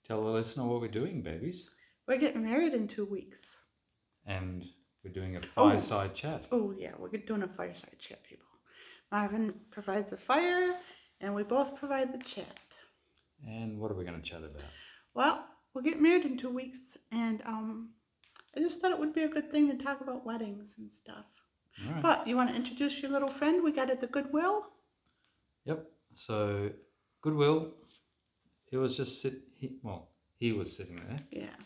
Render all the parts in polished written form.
Tell the listener what we're doing, babies. We're getting married in 2 weeks. And we're doing a Oh. fireside chat. Oh, yeah, we're doing a fireside chat, people. Marvin provides the fire, and we both provide the chat. And what are we going to chat about? Well, we'll get married in 2 weeks, and I just thought it would be a good thing to talk about weddings and stuff. All right. But you want to introduce your little friend we got at the Goodwill? Yep. So, Goodwill, he was just he was sitting there. Yeah.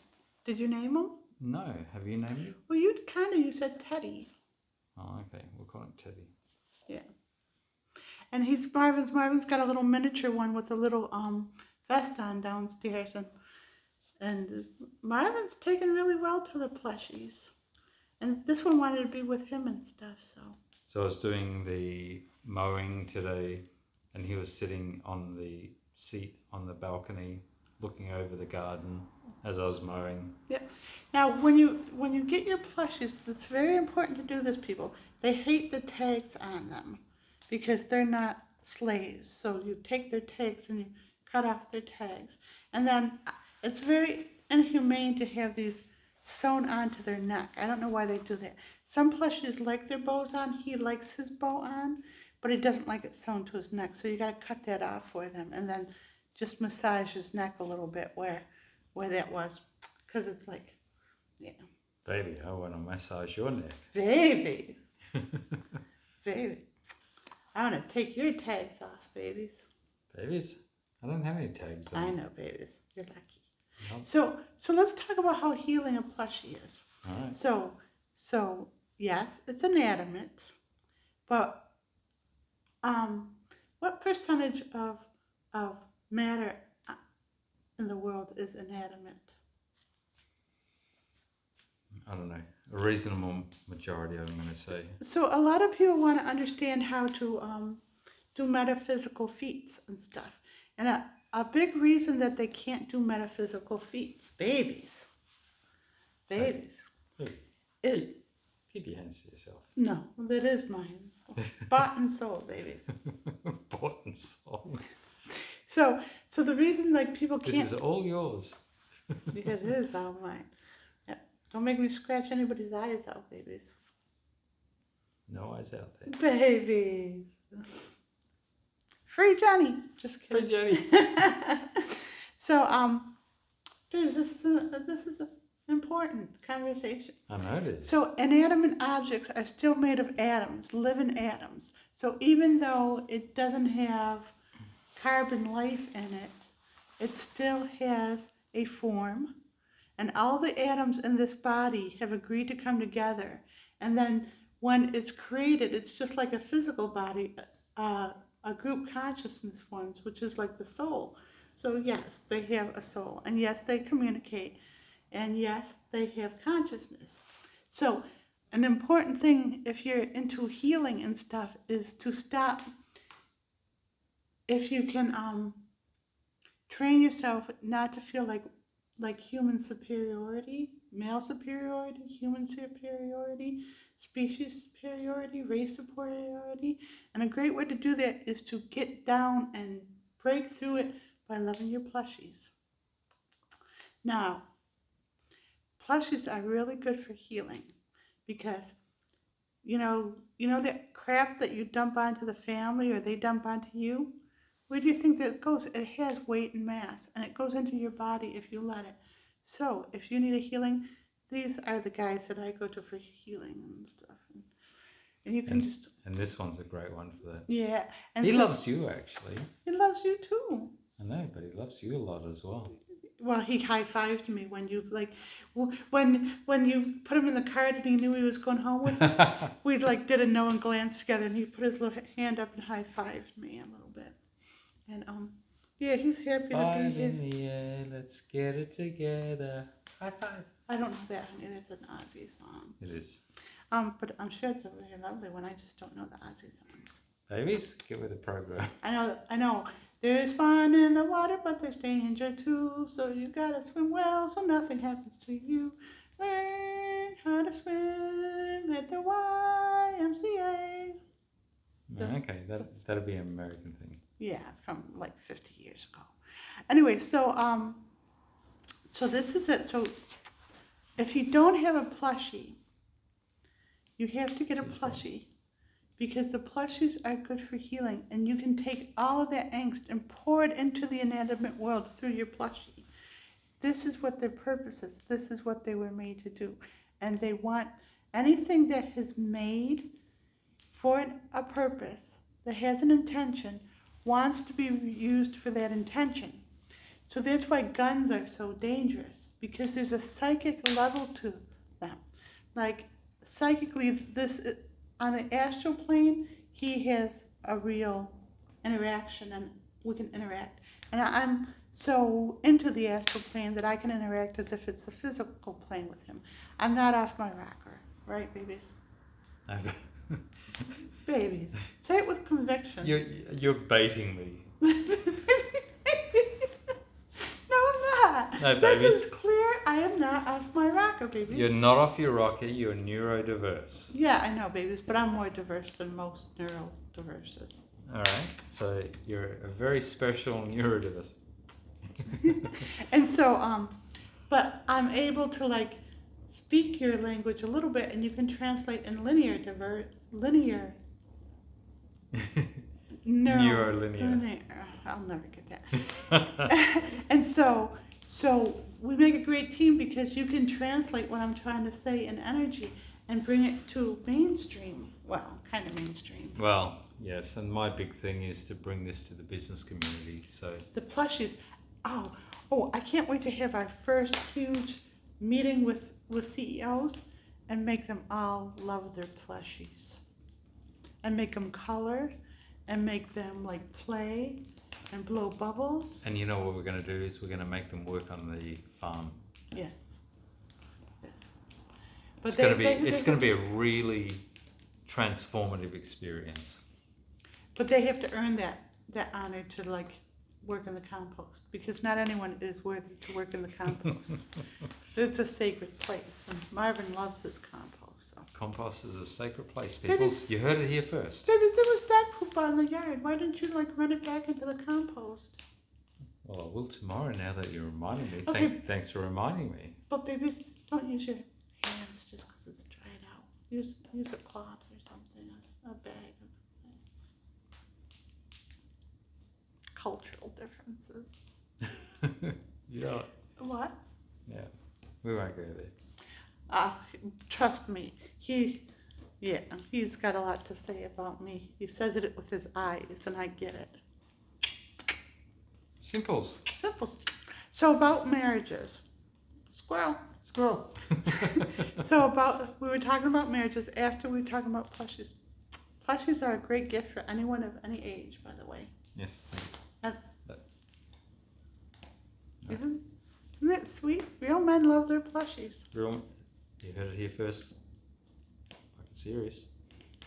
Did you name him? No. Have you named him? Well, you said Teddy. Oh, okay. We'll call him Teddy. Yeah. And he's Marvin's got a little miniature one with a little vest on downstairs, and Marvin's taken really well to the plushies. And this one wanted to be with him and stuff, so. So I was doing the mowing today, and he was sitting on the seat on the balcony, looking over the garden as I was mowing. Yeah. Now, when you get your plushies, it's very important to do this, people. They hate the tags on them because they're not slaves. So you take their tags and you cut off their tags. And then it's very inhumane to have these sewn onto their neck. I don't know why they do that. Some plushies like their bows on. He likes his bow on, but he doesn't like it sewn to his neck. So you got to cut that off for them and then just massage his neck a little bit where that was, because it's like, yeah. Baby, I want to massage your neck. Baby. Baby. I want to take your tags off, babies. Babies? I don't have any tags on. I know, babies. You're lucky. Nope. So let's talk about how healing a plushie is. All right. So yes, it's inanimate, but what percentage of matter in the world is inanimate? I don't know. A reasonable majority, I'm going to say. So a lot of people want to understand how to do metaphysical feats and stuff. And a big reason that they can't do metaphysical feats, babies. Hey. Is, Keep your hands to yourself. no, that is mine. Bought and sold, babies. Bought and sold. So the reason like people can't. This is all yours. Because it is all mine. Yeah. Don't make me scratch anybody's eyes out, babies. No eyes out there. Babies. Free Johnny. Just kidding. Free Johnny. So this is an important conversation. I know it is. So inanimate objects are still made of atoms, living atoms. So even though it doesn't have carbon life in it, it still has a form. And all the atoms in this body have agreed to come together. And then when it's created, it's just like a physical body, a group consciousness forms, which is like the soul. So yes, they have a soul. And yes, they communicate. And yes, they have consciousness. So an important thing if you're into healing and stuff is to stop, if you can train yourself not to feel like human superiority, male superiority, human superiority, species superiority, race superiority. And a great way to do that is to get down and break through it by loving your plushies. Now, plushies are really good for healing because, you know that crap that you dump onto the family or they dump onto you? Where do you think that goes? It has weight and mass, and it goes into your body if you let it. So if you need a healing, these are the guys that I go to for healing and stuff. And you can And this one's a great one for that. Yeah. And he loves you, actually. He loves you too. I know, but he loves you a lot as well. Well, he high-fived me when you when you put him in the cart and he knew he was going home with us. We did a knowing glance together, and he put his little hand up and high-fived me a little bit. And yeah, he's happy to be Five here. in the air, let's get it together. High five. I don't know that, honey. That's an Aussie song. It is. But I'm sure it's a very lovely one. I just don't know the Aussie songs. Babies, get with the program. I know. There's fun in the water, but there's danger too. So you gotta swim well so nothing happens to you. Learn how to swim at the YMCA. Okay, that'll be an American thing. Yeah, from 50 years ago. Anyway, so So this is it. So if you don't have a plushie, you have to get a plushie because the plushies are good for healing, and you can take all of that angst and pour it into the inanimate world through your plushie. This is what their purpose is. This is what they were made to do. And they want anything that is made for a purpose, that has an intention, wants to be used for that intention. So that's why guns are so dangerous, because there's a psychic level to them. Like, psychically, this on the astral plane, he has a real interaction, and we can interact. And I'm so into the astral plane that I can interact as if it's the physical plane with him. I'm not off my rocker, right, babies? Babies, say it with conviction. You're baiting me. No, I'm not. No, That's babies. as clear. I am not off my rocker, babies. You're not off your rocker. You're neurodiverse. Yeah, I know, babies, but I'm more diverse than most neurodiverses. All right. So you're a very special neurodiverse. And so, but I'm able to like speak your language a little bit, and you can translate in linear. Neurolinear. I'll never get that. And so we make a great team because you can translate what I'm trying to say in energy and bring it to mainstream. Well, kind of mainstream. Well, yes, and my big thing is to bring this to the business community. So The plushies. Oh, I can't wait to have our first huge meeting with CEOs and make them all love their plushies. And make them color and make them like play and blow bubbles. And you know what we're going to do is we're going to make them work on the farm. Yes. But It's going to be a really transformative experience. But they have to earn that honor to like work in the compost, because not anyone is worthy to work in the compost. It's a sacred place, and Marvin loves his compost. So. Compost is a sacred place, people. You heard it here first. There was dog poop on the yard. Why didn't you like run it back into the compost? Well, I will tomorrow now that you're reminding me. Okay. Thanks for reminding me. But babies, don't use your hands just because it's dried out. Use a cloth or something, a bag. Cultural differences. Yeah. What? Yeah. We won't go there. Trust me, he's got a lot to say about me. He says it with his eyes, and I get it. Simples. Simple. So about marriages. Squirrel. We were talking about marriages after we were talking about plushies. Plushies are a great gift for anyone of any age, by the way. Yes. Thank you. Isn't it sweet? Real men love their plushies. You heard it here first. Fucking serious.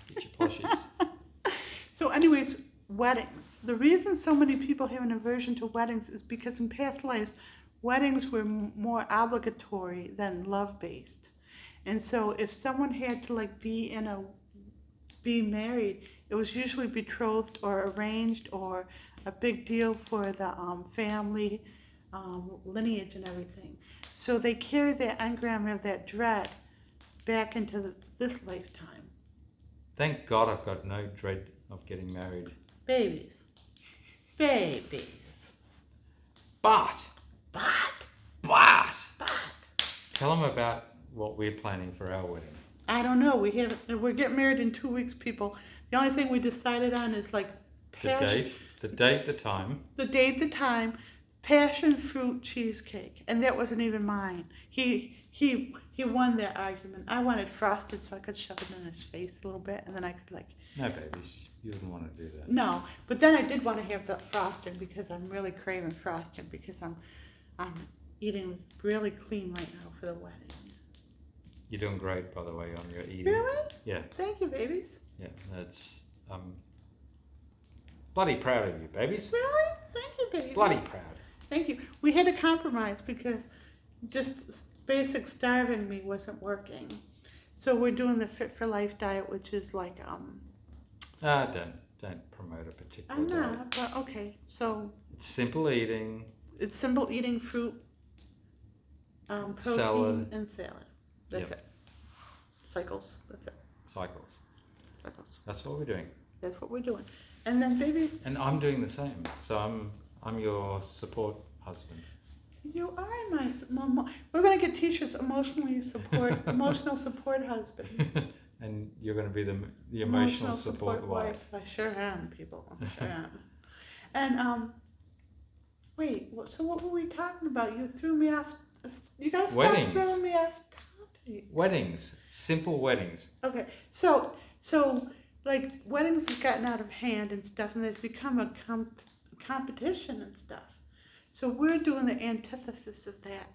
Get your plushies. So anyways, weddings. The reason so many people have an aversion to weddings is because in past lives, weddings were more obligatory than love-based. And so if someone had to like be married, it was usually betrothed or arranged or a big deal for the family lineage and everything. So they carry that engram of that dread back into this lifetime. Thank God I've got no dread of getting married. Babies. But. Tell them about what we're planning for our wedding. I don't know. We're getting married in 2 weeks, people. The only thing we decided on is like The date, the time. The date, the time, passion fruit cheesecake, and that wasn't even mine. He won that argument. I wanted frosted so I could shove it in his face a little bit, and then I could like. No, babies, you wouldn't want to do that. No, but then I did want to have the frosting because I'm really craving frosting because I'm eating really clean right now for the wedding. You're doing great, by the way, on your eating. Really? Yeah. Thank you, babies. Yeah, that's bloody proud of you, babies. Really? Thank you, babies. Bloody proud. Thank you. We had to compromise because just basic starving me wasn't working. So we're doing the Fit for Life diet, which is like Don't promote a particular I'm diet. not, but okay. So It's simple eating. it's simple eating fruit, protein salad. and salad. That's Yep. it. Cycles. That's it. Cycles. Cycles. That's what we're doing. That's what we're doing. And then, baby, And I'm doing the same. So I'm your support husband. you are my mom. We're gonna get T-shirts. Emotional support husband. And you're going to be the emotional support wife. I sure am, people. I sure am. And wait. So what were we talking about? You threw me off. You gotta stop Weddings. throwing me off topic. Weddings. Simple weddings. Okay. So like weddings have gotten out of hand and stuff, and they've become a competition and stuff. So we're doing the antithesis of that,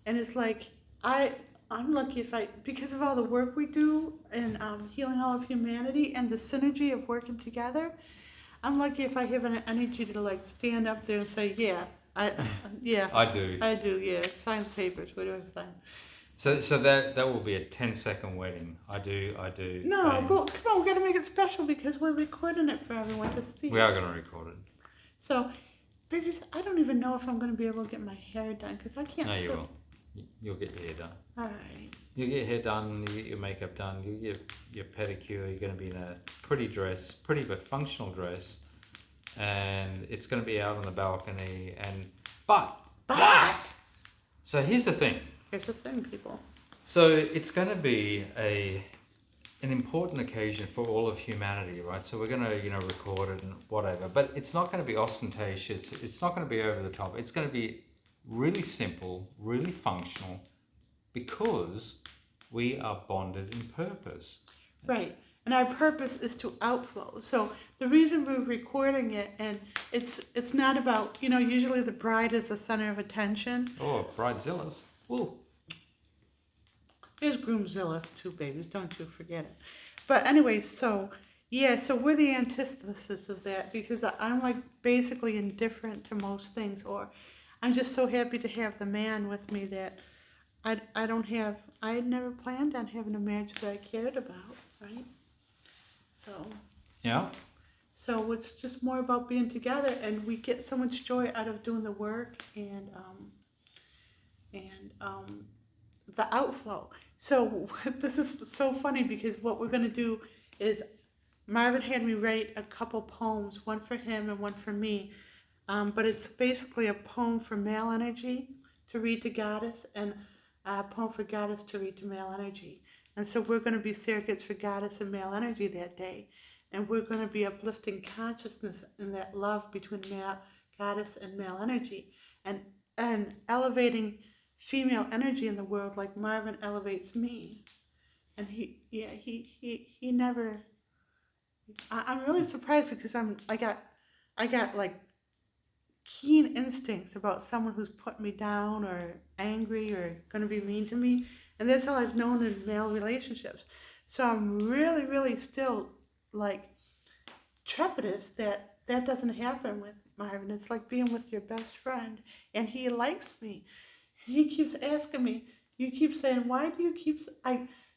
and it's like I'm lucky if because of all the work we do in healing all of humanity and the synergy of working together, I'm lucky if I have an energy to like stand up there and say, yeah, yeah, I do. yeah, sign the papers, what do I sign? So that will be a 10-second wedding. I do. No, but come on, we gotta make it special because we're recording it for everyone to see. We are going to record it. So, babies, I don't even know if I'm gonna be able to get my hair done because I can't. No, you will. You'll get your hair done. All right. You get your hair done, you get your makeup done, you get your pedicure, you're going to be in a pretty but functional dress, and it's going to be out on the balcony, but! So here's the thing. Here's the thing, people. So it's going to be an important occasion for all of humanity, right? So we're going to, record it and whatever, but it's not going to be ostentatious, it's not going to be over the top, it's going to be really simple, really functional, because we are bonded in purpose. Right. And our purpose is to outflow. So the reason we're recording it, and it's not about, usually the bride is the center of attention. Oh, bridezillas. Ooh. There's groomzillas too, babies. Don't you forget it. But anyway, so we're the antithesis of that because I'm like basically indifferent to most things, or I'm just so happy to have the man with me that I had never planned on having a marriage that I cared about, right? So. Yeah. So it's just more about being together, and we get so much joy out of doing the work and the outflow. So this is so funny because what we're gonna do is Marvin had me write a couple poems, one for him and one for me. But it's basically a poem for male energy to read to Goddess and a poem for Goddess to read to male energy. And so we're going to be surrogates for Goddess and male energy that day. And we're going to be uplifting consciousness in that love between Goddess and male energy. And elevating female energy in the world like Marvin elevates me. And he never... I'm really surprised because I got like keen instincts about someone who's put me down or angry or going to be mean to me, and that's how I've known in male relationships. So I'm really, really still like trepidous that doesn't happen with Marvin. It's like being with your best friend, and he likes me. He keeps asking me. You keep saying, "Why do you keep?"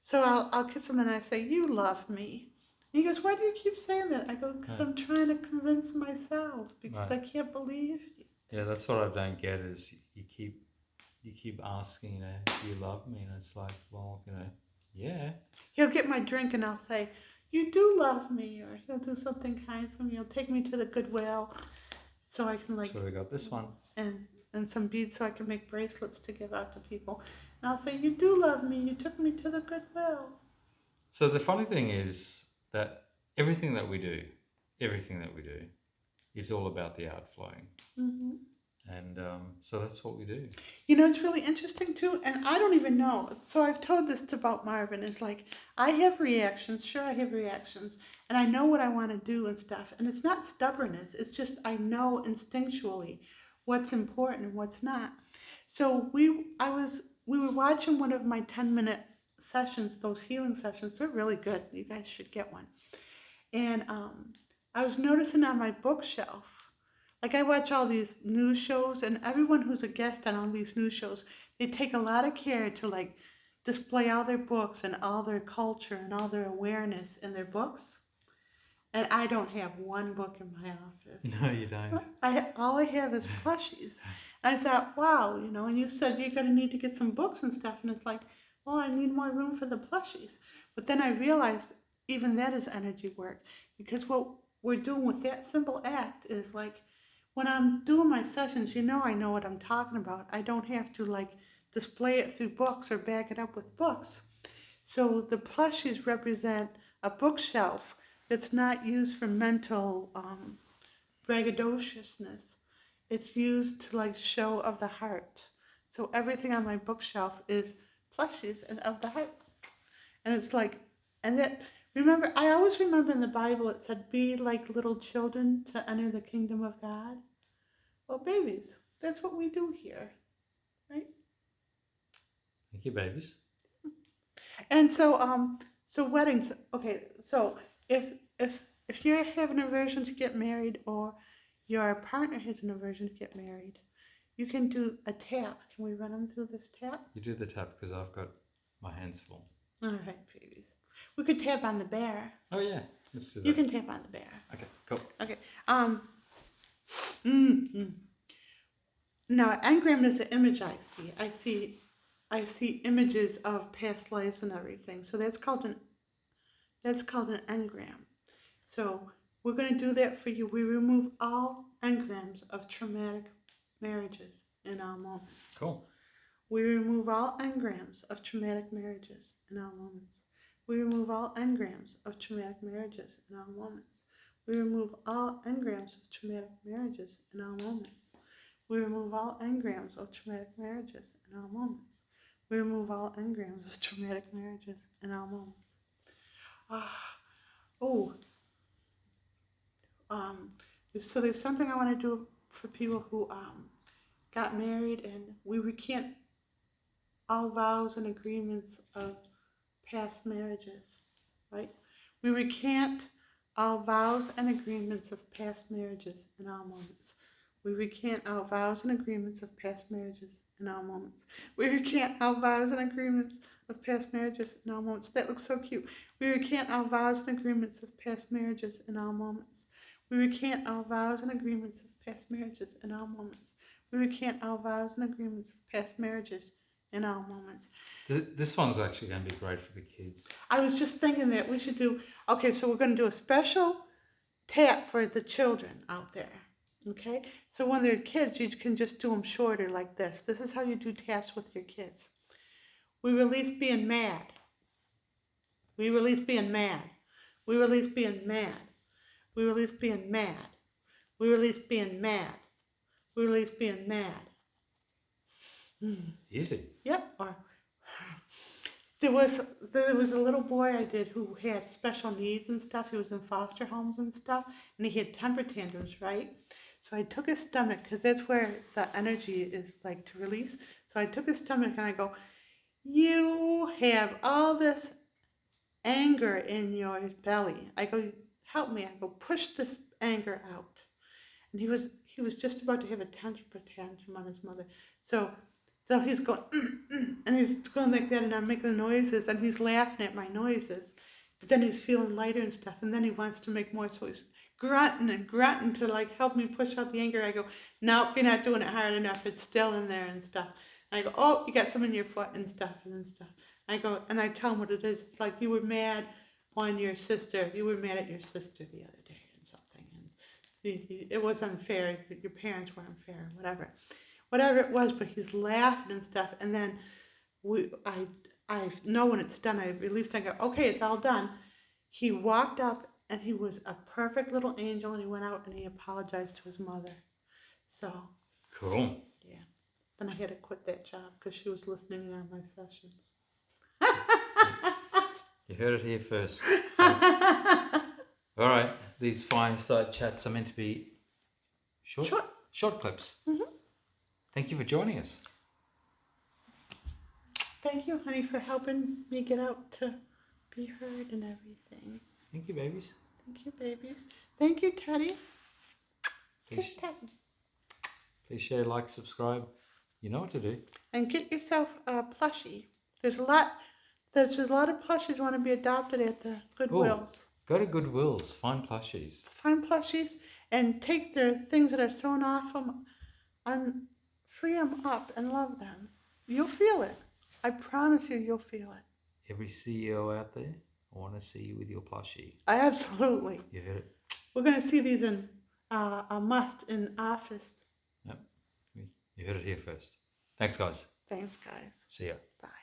So I'll kiss him and I say, "You love me." And he goes, "Why do you keep saying that?" I go, "Because I'm trying to convince myself because I can't believe you." Yeah, that's what I don't get is you keep asking, do you love me? And it's like, well, yeah. He'll get my drink and I'll say, "You do love me," or he'll do something kind for me. He'll take me to the Goodwill so I can So we got this one. And some beads so I can make bracelets to give out to people. And I'll say, "You do love me. You took me to the Goodwill." So the funny thing is that everything that we do is all about the outflowing. Mm-hmm. And so that's what we do. It's really interesting too, and I don't even know. So I've told this about Marvin, is like, I have reactions, sure I have reactions, and I know what I want to do and stuff, and it's not stubbornness, it's just I know instinctually what's important and what's not. So we were watching one of my 10-minute sessions, those healing sessions. They're really good. You guys should get one. And I was noticing on my bookshelf, like I watch all these news shows, and everyone who's a guest on all these news shows, they take a lot of care to like display all their books and all their culture and all their awareness in their books. And I don't have one book in my office. No, you don't. All I have is plushies. And I thought, wow, and you said you're going to need to get some books and stuff. And it's like, well, I need more room for the plushies. But then I realized even that is energy work, because what we're doing with that simple act is like, when I'm doing my sessions, I know what I'm talking about. I don't have to like display it through books or back it up with books. So the plushies represent a bookshelf that's not used for mental braggadociousness. It's used to like show of the heart. So everything on my bookshelf is plushies and of the heart. And it's like, and that, I always remember in the Bible it said, be like little children to enter the kingdom of God. Well, babies, that's what we do here, right? Thank you, babies. And so weddings. Okay, so if you have an aversion to get married, or your partner has an aversion to get married, you can do a tap. Can we run them through this tap? You do the tap because I've got my hands full. All right, babies. We could tap on the bear. Oh yeah, let's do that. You can tap on the bear. Okay, cool. Okay. Now, engram is the image I see. I see images of past lives and everything. So that's called an engram. So we're going to do that for you. We remove all engrams of traumatic marriages in our moments. Cool. We remove all engrams of traumatic marriages in our moments. We remove all engrams of traumatic marriages in our moments. We remove all engrams of traumatic marriages in our moments. We remove all engrams of traumatic marriages in our moments. We remove all engrams of traumatic marriages in our moments. So there's something I want to do for people who got married, and we recant all vows and agreements of past marriages, right? We recant all vows and agreements of past marriages in our moments. We recant our vows and agreements of past marriages in our moments. We recant our vows and agreements of past marriages in our moments. That looks so cute. We recant our vows and agreements of past marriages in our moments. We recant our vows and agreements of past marriages in our moments. We recant our vows and agreements of past marriages in our moments. This one's actually going to be great for the kids. I was just thinking that we should do, okay, so we're going to do a special tap for the children out there, okay? So when they're kids, you can just do them shorter like this. This is how you do taps with your kids. We release being mad. We release being mad. We release being mad. We release being mad. We release being mad. We release being mad. Easy. Yep. Or there was a little boy I did who had special needs and stuff. He was in foster homes and stuff, and he had temper tantrums, right? So I took his stomach, because that's where the energy is like to release. So I took his stomach and I go, you have all this anger in your belly. I go, help me. I go, push this anger out. And he was just about to have a temper tantrum on his mother. So he's going, and he's going like that, and I'm making noises, and he's laughing at my noises. But then he's feeling lighter and stuff, and then he wants to make more, so he's grunting to like help me push out the anger. I go, no, you're not doing it hard enough. It's still in there and stuff. And I go, oh, you got some in your foot and stuff. I go, and I tell him what it is. It's like, you were mad on your sister. You were mad at your sister the other day and something. And it was unfair. Your parents were unfair, whatever it was. But he's laughing and stuff. And then I know when it's done. I released. I go, okay, it's all done. He walked up, and he was a perfect little angel. And he went out and he apologized to his mother. So cool. Yeah. Then I had to quit that job because she was listening in on my sessions. You heard it here first. All right, these fireside chats are meant to be short clips. Mm-hmm. Thank you for joining us. Thank you, honey, for helping me get out to be heard and everything. Thank you, babies. Thank you, babies. Thank you, Teddy. Please share, like, subscribe. You know what to do. And get yourself a plushie. There's a lot of plushies want to be adopted at the Goodwills. Go to Goodwills. Find plushies. Find plushies and take their things that are sewn off them free them up and love them. You'll feel it. I promise you, you'll feel it. Every CEO out there, I want to see you with your plushie. Absolutely. You heard it? We're going to see these in a must in office. Yep. You heard it here first. Thanks, guys. Thanks, guys. See ya. Bye.